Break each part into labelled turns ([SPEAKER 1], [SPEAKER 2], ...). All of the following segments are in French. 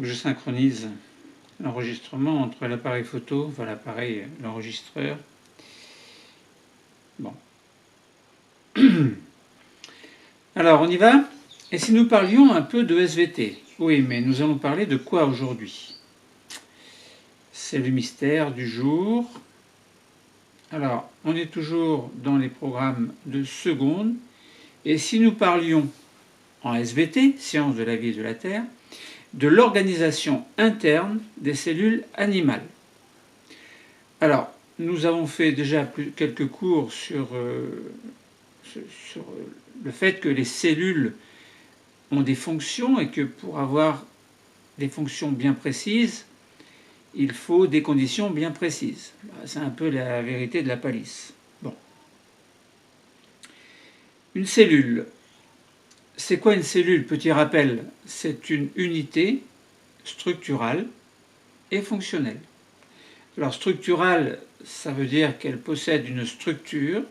[SPEAKER 1] que je synchronise l'enregistrement entre l'appareil photo, enfin l'appareil, l'enregistreur. Bon. Alors, on y va? Et si nous parlions un peu de SVT? Oui, mais nous allons parler de quoi aujourd'hui? C'est le mystère du jour. Alors, on est toujours dans les programmes de seconde. Et si nous parlions en SVT, sciences de la vie et de la Terre, de l'organisation interne des cellules animales. Alors, nous avons fait déjà quelques cours sur le fait que les cellules ont des fonctions et que pour avoir des fonctions bien précises, il faut des conditions bien précises. C'est un peu la vérité de la palisse. Bon. Une cellule. C'est quoi une cellule? Petit rappel, c'est une unité structurale et fonctionnelle. Alors structurale, ça veut dire qu'elle possède une structure,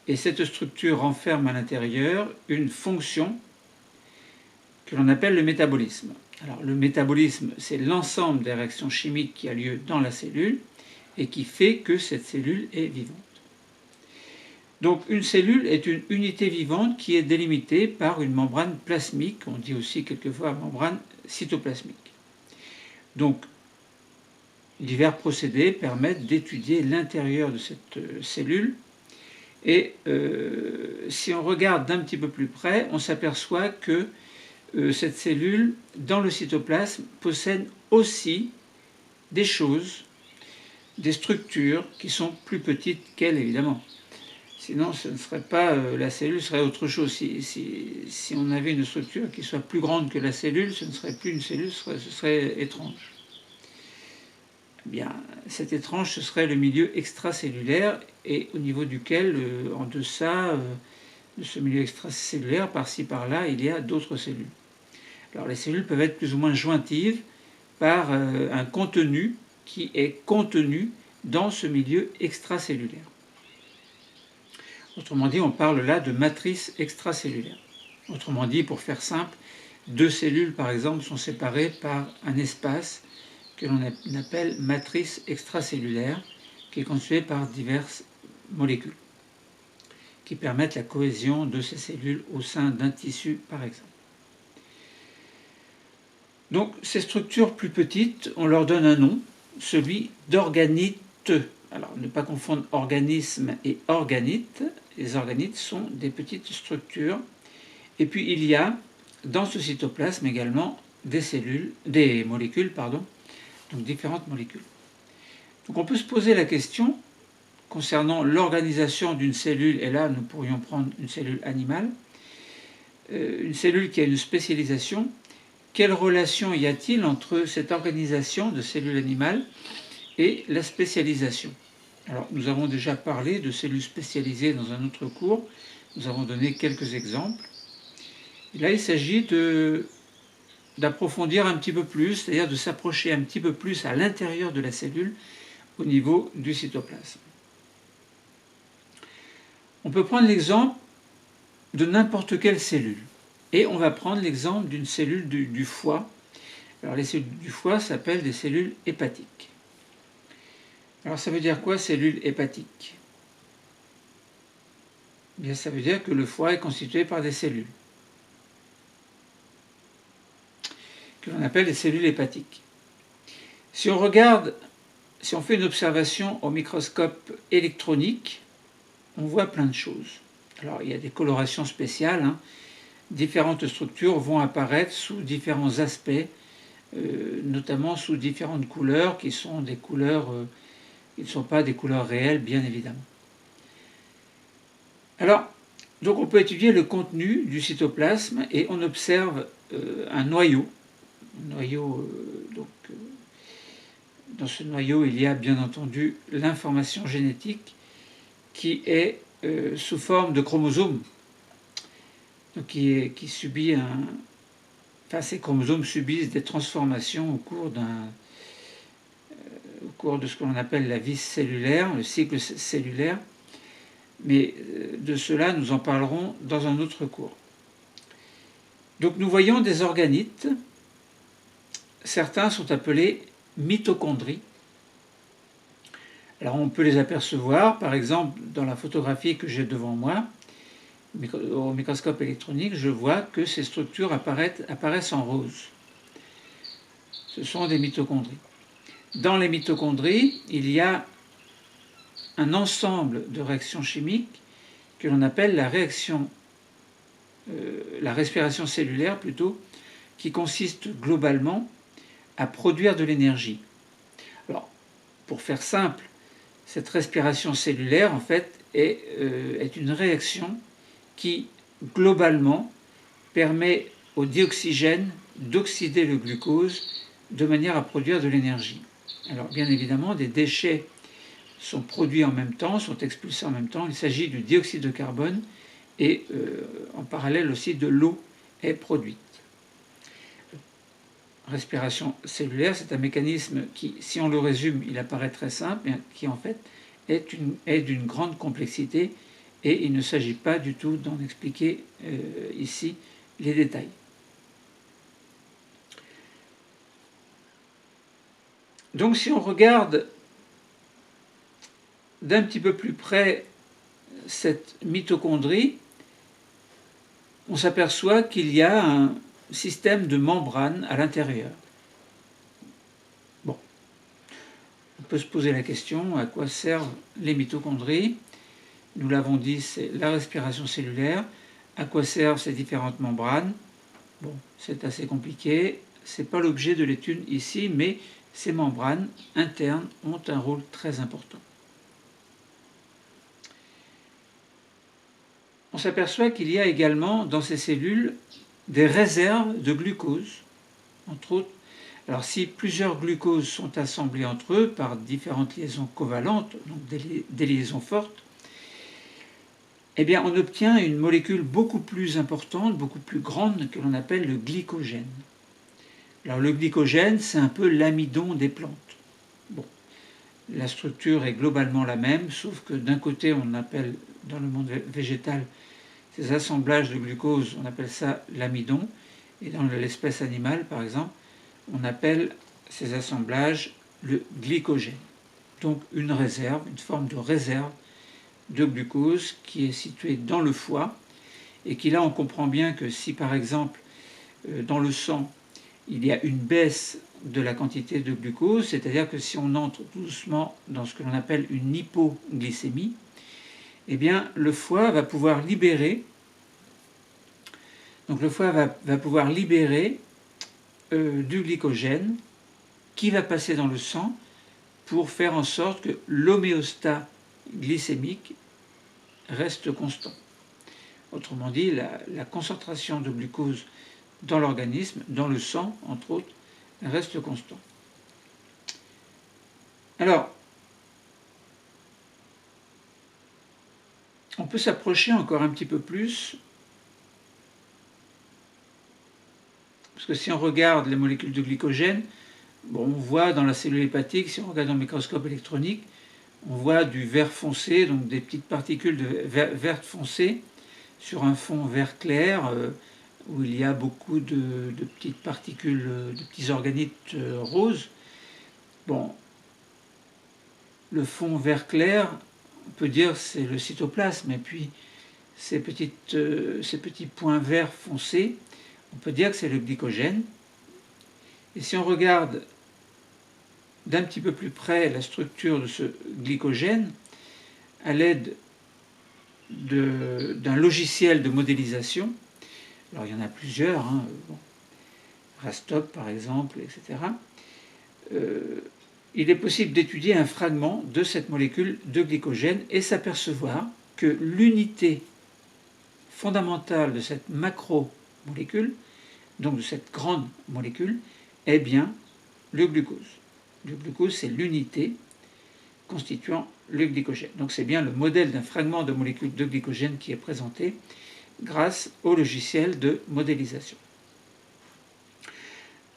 [SPEAKER 1] et cette structure renferme à l'intérieur une fonction que l'on appelle le métabolisme. Alors le métabolisme, c'est l'ensemble des réactions chimiques qui a lieu dans la cellule et qui fait que cette cellule est vivante. Donc une cellule est une unité vivante qui est délimitée par une membrane plasmique, on dit aussi quelquefois membrane cytoplasmique. Donc divers procédés permettent d'étudier l'intérieur de cette cellule. Et si on regarde d'un petit peu plus près, on s'aperçoit que cette cellule, dans le cytoplasme, possède aussi des choses, des structures qui sont plus petites qu'elle, évidemment. Sinon, ce ne serait pas la cellule serait autre chose. Si on avait une structure qui soit plus grande que la cellule, ce ne serait plus une cellule, ce serait étrange. Eh bien, cet étrange, ce serait le milieu extracellulaire, et au niveau duquel, en deçà de ce milieu extracellulaire, par-ci par-là, il y a d'autres cellules. Alors les cellules peuvent être plus ou moins jointives par un contenu qui est contenu dans ce milieu extracellulaire. Autrement dit, on parle là de matrice extracellulaire. Autrement dit, pour faire simple, deux cellules, par exemple, sont séparées par un espace que l'on appelle matrice extracellulaire, qui est constituée par diverses molécules, qui permettent la cohésion de ces cellules au sein d'un tissu, par exemple. Donc, ces structures plus petites, on leur donne un nom, celui d'organites. Alors, ne pas confondre organisme et organite. Les organites sont des petites structures. Et puis, il y a, dans ce cytoplasme également, des molécules, donc différentes molécules. Donc, on peut se poser la question concernant l'organisation d'une cellule, et là, nous pourrions prendre une cellule animale, une cellule qui a une spécialisation. Quelle relation y a-t-il entre cette organisation de cellules animales et la spécialisation? Alors, nous avons déjà parlé de cellules spécialisées dans un autre cours. Nous avons donné quelques exemples. Et là, il s'agit d'approfondir un petit peu plus, c'est-à-dire de s'approcher un petit peu plus à l'intérieur de la cellule au niveau du cytoplasme. On peut prendre l'exemple de n'importe quelle cellule. Et on va prendre l'exemple d'une cellule du foie. Alors les cellules du foie s'appellent des cellules hépatiques. Alors ça veut dire quoi, cellules hépatiques? Bien, ça veut dire que le foie est constitué par des cellules, que l'on appelle des cellules hépatiques. Si on fait une observation au microscope électronique, on voit plein de choses. Alors il y a des colorations spéciales, différentes structures vont apparaître sous différents aspects, notamment sous différentes couleurs qui sont des couleurs qui ne sont pas des couleurs réelles, bien évidemment. Alors, donc on peut étudier le contenu du cytoplasme et on observe un noyau. Dans ce noyau, il y a bien entendu l'information génétique qui est sous forme de chromosomes. Donc qui subit ces chromosomes subissent des transformations au cours de ce que l'on appelle la vie cellulaire, le cycle cellulaire. Mais de cela, nous en parlerons dans un autre cours. Donc nous voyons des organites. certains sont appelés mitochondries. Alors on peut les apercevoir, par exemple, dans la photographie que j'ai devant moi, au microscope électronique, je vois que ces structures apparaissent en rose. Ce sont des mitochondries. Dans les mitochondries, il y a un ensemble de réactions chimiques que l'on appelle la respiration cellulaire plutôt, qui consiste globalement à produire de l'énergie. Alors, pour faire simple, cette respiration cellulaire, en fait, est une réaction qui, globalement, permet au dioxygène d'oxyder le glucose de manière à produire de l'énergie. Alors, bien évidemment, des déchets sont produits en même temps, sont expulsés en même temps. Il s'agit du dioxyde de carbone et en parallèle aussi de l'eau est produite. Respiration cellulaire, c'est un mécanisme qui, si on le résume, il apparaît très simple, mais qui en fait est d'une grande complexité et il ne s'agit pas du tout d'en expliquer ici les détails. Donc si on regarde d'un petit peu plus près cette mitochondrie, on s'aperçoit qu'il y a un système de membrane à l'intérieur. Bon, on peut se poser la question, à quoi servent les mitochondries? Nous l'avons dit, c'est la respiration cellulaire. À quoi servent ces différentes membranes? Bon, c'est assez compliqué, c'est pas l'objet de l'étude ici, mais ces membranes internes ont un rôle très important. On s'aperçoit qu'il y a également dans ces cellules des réserves de glucose, entre autres. Alors si plusieurs glucoses sont assemblés entre eux par différentes liaisons covalentes, donc des liaisons fortes, eh bien on obtient une molécule beaucoup plus importante, beaucoup plus grande que l'on appelle le glycogène. Alors le glycogène, c'est un peu l'amidon des plantes. Bon, la structure est globalement la même, sauf que d'un côté on appelle dans le monde végétal ces assemblages de glucose, on appelle ça l'amidon, et dans l'espèce animale, par exemple, on appelle ces assemblages le glycogène. Donc une réserve, une forme de réserve de glucose qui est située dans le foie, et qui là on comprend bien que si par exemple dans le sang il y a une baisse de la quantité de glucose, c'est-à-dire que si on entre doucement dans ce que l'on appelle une hypoglycémie, eh bien, le foie va pouvoir libérer, du glycogène qui va passer dans le sang pour faire en sorte que l'homéostat glycémique reste constant. Autrement dit, la concentration de glucose dans l'organisme, dans le sang, entre autres, reste constant. Alors, on peut s'approcher encore un petit peu plus, parce que si on regarde les molécules de glycogène, bon, on voit dans la cellule hépatique, si on regarde dans le microscope électronique, on voit du vert foncé, donc des petites particules de vert foncé sur un fond vert clair, où il y a beaucoup de petites particules, de petits organites roses. Bon, le fond vert clair, on peut dire c'est le cytoplasme, et puis ces petits points verts foncés, on peut dire que c'est le glycogène. Et si on regarde d'un petit peu plus près la structure de ce glycogène, à l'aide d'un logiciel de modélisation, alors il y en a plusieurs, Rastop par exemple, etc., il est possible d'étudier un fragment de cette molécule de glycogène et s'apercevoir que l'unité fondamentale de cette macromolécule, donc de cette grande molécule, est bien le glucose. Le glucose, c'est l'unité constituant le glycogène. Donc c'est bien le modèle d'un fragment de molécule de glycogène qui est présenté grâce au logiciel de modélisation.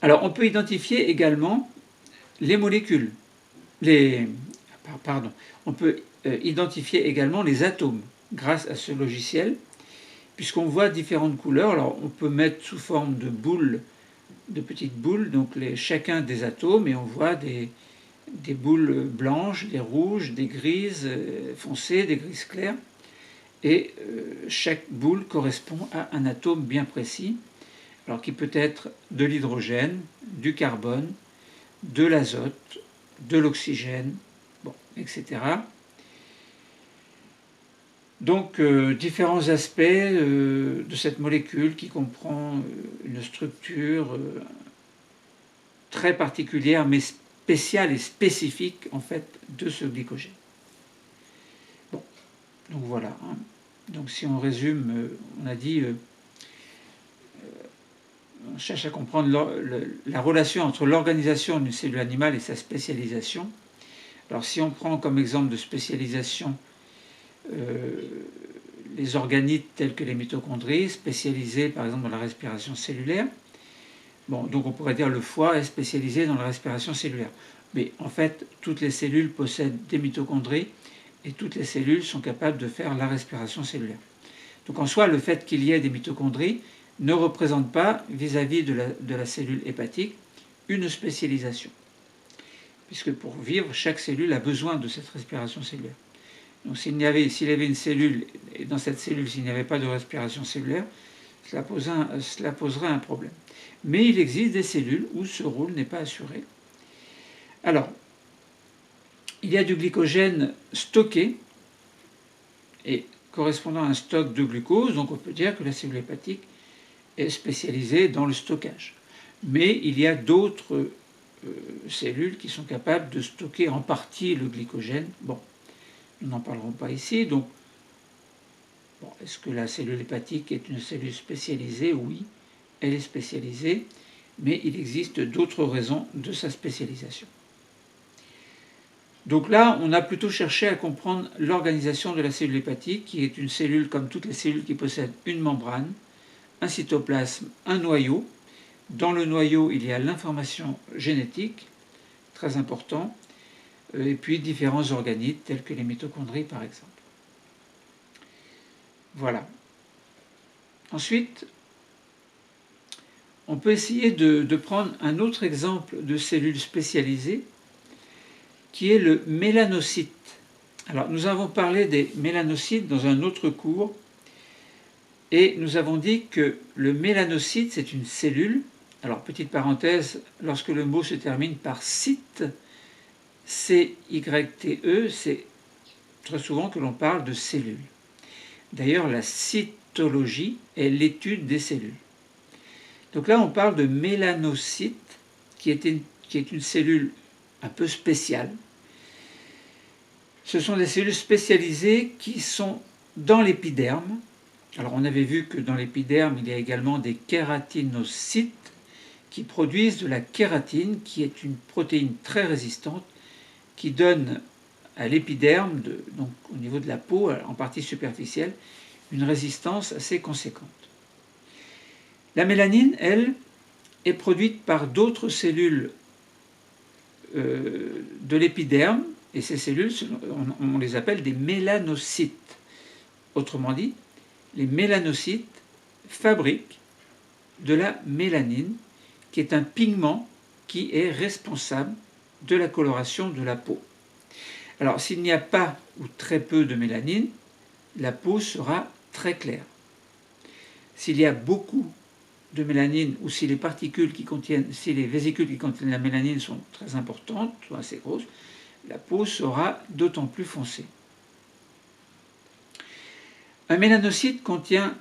[SPEAKER 1] Alors on peut identifier également les molécules, on peut identifier également les atomes grâce à ce logiciel, puisqu'on voit différentes couleurs. Alors on peut mettre sous forme de boules de petites boules, donc chacun des atomes, et on voit des boules blanches, des rouges, des grises foncées, des grises claires, et chaque boule correspond à un atome bien précis, alors qui peut être de l'hydrogène, du carbone, de l'azote, de l'oxygène, bon, etc. Donc différents aspects de cette molécule qui comprend une structure très particulière mais spéciale et spécifique en fait de ce glycogène. Bon, donc voilà. Hein. Donc si on résume, on a dit, on cherche à comprendre la relation entre l'organisation d'une cellule animale et sa spécialisation. Alors si on prend comme exemple de spécialisation les organites tels que les mitochondries, spécialisés par exemple dans la respiration cellulaire. Bon, donc on pourrait dire le foie est spécialisé dans la respiration cellulaire. Mais en fait, toutes les cellules possèdent des mitochondries et toutes les cellules sont capables de faire la respiration cellulaire. Donc en soi, le fait qu'il y ait des mitochondries ne représente pas, vis-à-vis de la cellule hépatique, une spécialisation. Puisque pour vivre, chaque cellule a besoin de cette respiration cellulaire. Donc s'il y avait une cellule, et dans cette cellule, s'il n'y avait pas de respiration cellulaire, cela poserait un problème. Mais il existe des cellules où ce rôle n'est pas assuré. Alors, il y a du glycogène stocké, et correspondant à un stock de glucose, donc on peut dire que la cellule hépatique est spécialisée dans le stockage. Mais il y a d'autres cellules qui sont capables de stocker en partie le glycogène. Bon, nous n'en parlerons pas ici. Donc, bon, est-ce que la cellule hépatique est une cellule spécialisée? Oui, elle est spécialisée, mais il existe d'autres raisons de sa spécialisation. Donc là, on a plutôt cherché à comprendre l'organisation de la cellule hépatique, qui est une cellule comme toutes les cellules qui possèdent une membrane, un cytoplasme, un noyau. Dans le noyau, il y a l'information génétique, très important, et puis différents organites, tels que les mitochondries par exemple. Voilà. Ensuite, on peut essayer de prendre un autre exemple de cellule spécialisée, qui est le mélanocyte. Alors, nous avons parlé des mélanocytes dans un autre cours, et nous avons dit que le mélanocyte, c'est une cellule. Alors, petite parenthèse, lorsque le mot se termine par cyte, C-Y-T-E, c'est très souvent que l'on parle de cellules. D'ailleurs, la cytologie est l'étude des cellules. Donc là, on parle de mélanocyte, qui est une cellule un peu spéciale. Ce sont des cellules spécialisées qui sont dans l'épiderme. Alors, on avait vu que dans l'épiderme, il y a également des kératinocytes qui produisent de la kératine, qui est une protéine très résistante, qui donne à l'épiderme, donc au niveau de la peau, en partie superficielle, une résistance assez conséquente. La mélanine, elle, est produite par d'autres cellules de l'épiderme, et ces cellules, on les appelle des mélanocytes. Autrement dit, les mélanocytes fabriquent de la mélanine, qui est un pigment qui est responsable de la coloration de la peau. Alors, s'il n'y a pas ou très peu de mélanine, la peau sera très claire. S'il y a beaucoup de mélanine, ou si les vésicule qui contiennent la mélanine sont très importantes, ou assez grosses, la peau sera d'autant plus foncée. Un mélanocyte contient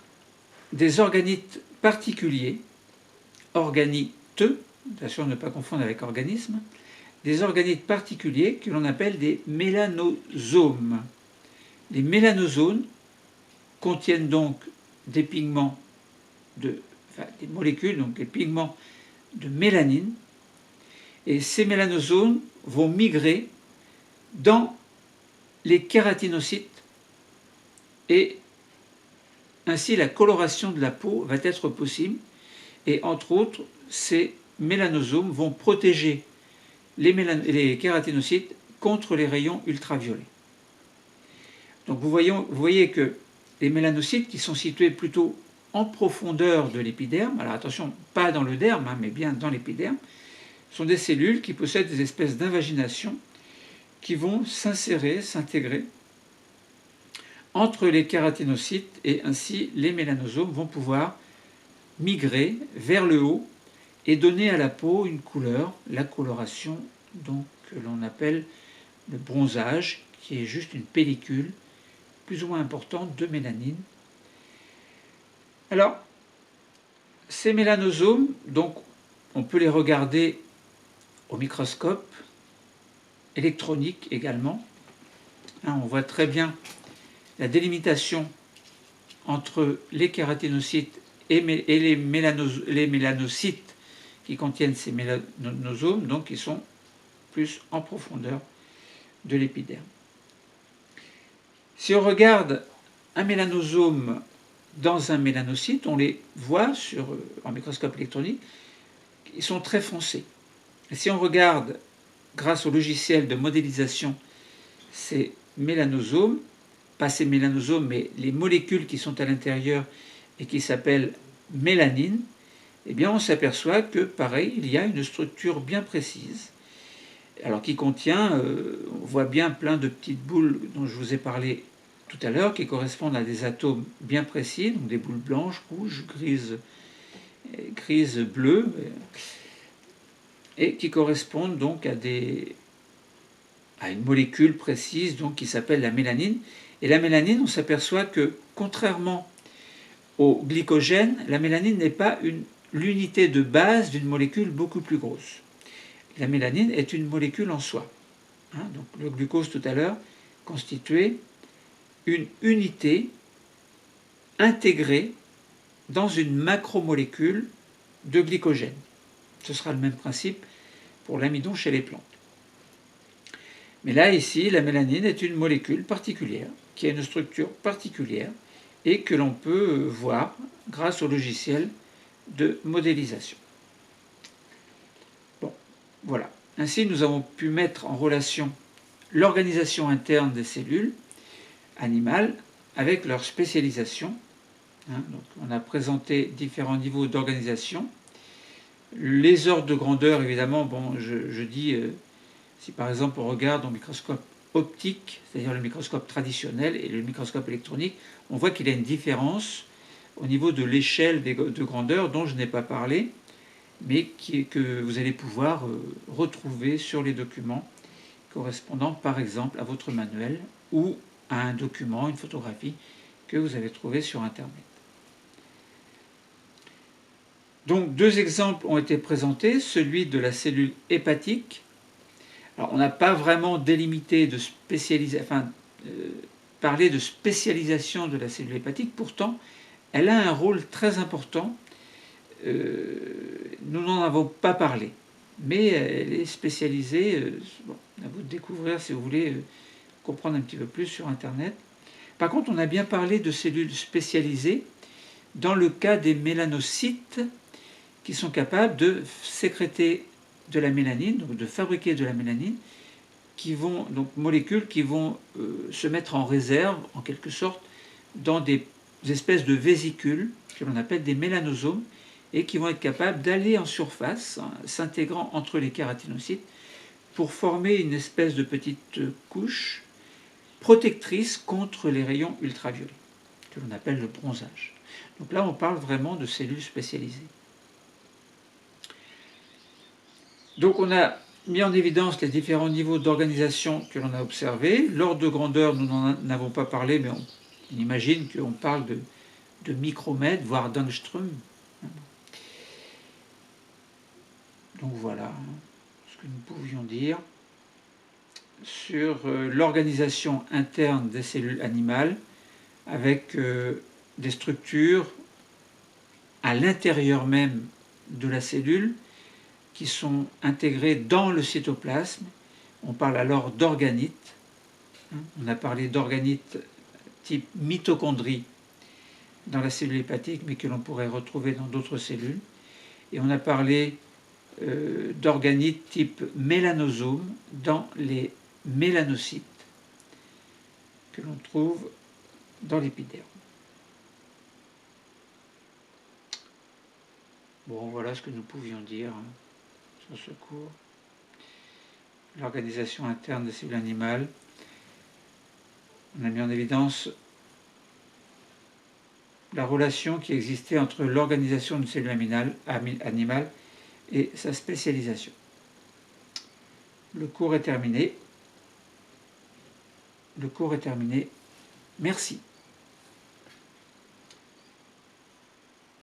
[SPEAKER 1] des organites particuliers, organiteux, attention de ne pas confondre avec organisme, des organites particuliers que l'on appelle des mélanosomes. Les mélanosomes contiennent donc des pigments des molécules, donc des pigments de mélanine, et ces mélanosomes vont migrer dans les kératinocytes, et ainsi la coloration de la peau va être possible, et entre autres, ces mélanosomes vont protéger les kératinocytes contre les rayons ultraviolets. Donc vous voyez que les mélanocytes, qui sont situés plutôt en profondeur de l'épiderme, alors attention, pas dans le derme, mais bien dans l'épiderme, sont des cellules qui possèdent des espèces d'invagination qui vont s'insérer, s'intégrer entre les kératinocytes, et ainsi les mélanosomes vont pouvoir migrer vers le haut et donner à la peau une couleur, la coloration donc, que l'on appelle le bronzage, qui est juste une pellicule plus ou moins importante de mélanine. Alors, ces mélanosomes, donc, on peut les regarder au microscope électronique également. Hein, on voit très bien la délimitation entre les kératinocytes et les mélanocytes qui contiennent ces mélanosomes, donc qui sont plus en profondeur de l'épiderme. Si on regarde un mélanosome dans un mélanocyte, on les voit en microscope électronique, ils sont très foncés. Et si on regarde, grâce au logiciel de modélisation, ces mélanosomes, pas ces mélanosomes, mais les molécules qui sont à l'intérieur et qui s'appellent mélanine, eh bien on s'aperçoit que, pareil, il y a une structure bien précise, alors qui contient, on voit bien plein de petites boules dont je vous ai parlé tout à l'heure, qui correspondent à des atomes bien précis, donc des boules blanches, rouges, grises, bleues, et qui correspondent donc à une molécule précise donc, qui s'appelle la mélanine. Et la mélanine, on s'aperçoit que, contrairement au glycogène, la mélanine n'est pas l'unité de base d'une molécule beaucoup plus grosse. La mélanine est une molécule en soi. Hein, donc le glucose tout à l'heure constituait une unité intégrée dans une macromolécule de glycogène. Ce sera le même principe pour l'amidon chez les plantes. Mais là, ici, la mélanine est une molécule particulière, qui a une structure particulière et que l'on peut voir grâce au logiciel de modélisation. Bon, voilà. Ainsi, nous avons pu mettre en relation l'organisation interne des cellules animales avec leur spécialisation. Donc, on a présenté différents niveaux d'organisation. Les ordres de grandeur, évidemment, bon, je dis, si par exemple on regarde au microscope optique, c'est-à-dire le microscope traditionnel et le microscope électronique, on voit qu'il y a une différence au niveau de l'échelle de grandeur dont je n'ai pas parlé, mais que vous allez pouvoir retrouver sur les documents correspondant par exemple à votre manuel ou à un document, une photographie que vous avez trouvé sur Internet. Donc deux exemples ont été présentés, celui de la cellule hépatique. Alors on n'a pas vraiment délimité de parlé de spécialisation de la cellule hépatique, pourtant elle a un rôle très important. Nous n'en avons pas parlé, mais elle est spécialisée. Bon, à vous de découvrir si vous voulez comprendre un petit peu plus sur Internet. Par contre, on a bien parlé de cellules spécialisées dans le cas des mélanocytes qui sont capables de sécréter de la mélanine, donc de fabriquer de la mélanine, donc molécules qui vont se mettre en réserve, en quelque sorte, dans des espèces de vésicules que l'on appelle des mélanosomes, et qui vont être capables d'aller en surface, s'intégrant entre les kératinocytes, pour former une espèce de petite couche protectrice contre les rayons ultraviolets, que l'on appelle le bronzage. Donc là, on parle vraiment de cellules spécialisées. Donc on a mis en évidence les différents niveaux d'organisation que l'on a observés. L'ordre de grandeur, nous n'en avons pas parlé, mais on imagine qu'on parle de micromètres, voire d'angstrom. Donc voilà ce que nous pouvions dire sur l'organisation interne des cellules animales avec des structures à l'intérieur même de la cellule qui sont intégrées dans le cytoplasme. On parle alors d'organites. On a parlé d'organites type mitochondrie dans la cellule hépatique, mais que l'on pourrait retrouver dans d'autres cellules. Et on a parlé d'organites type mélanosome dans les mélanocytes que l'on trouve dans l'épiderme. Bon, voilà ce que nous pouvions dire sur ce cours. L'organisation interne des cellules animales. On a mis en évidence la relation qui existait entre l'organisation d'une cellule animale et sa spécialisation. Le cours est terminé. Merci.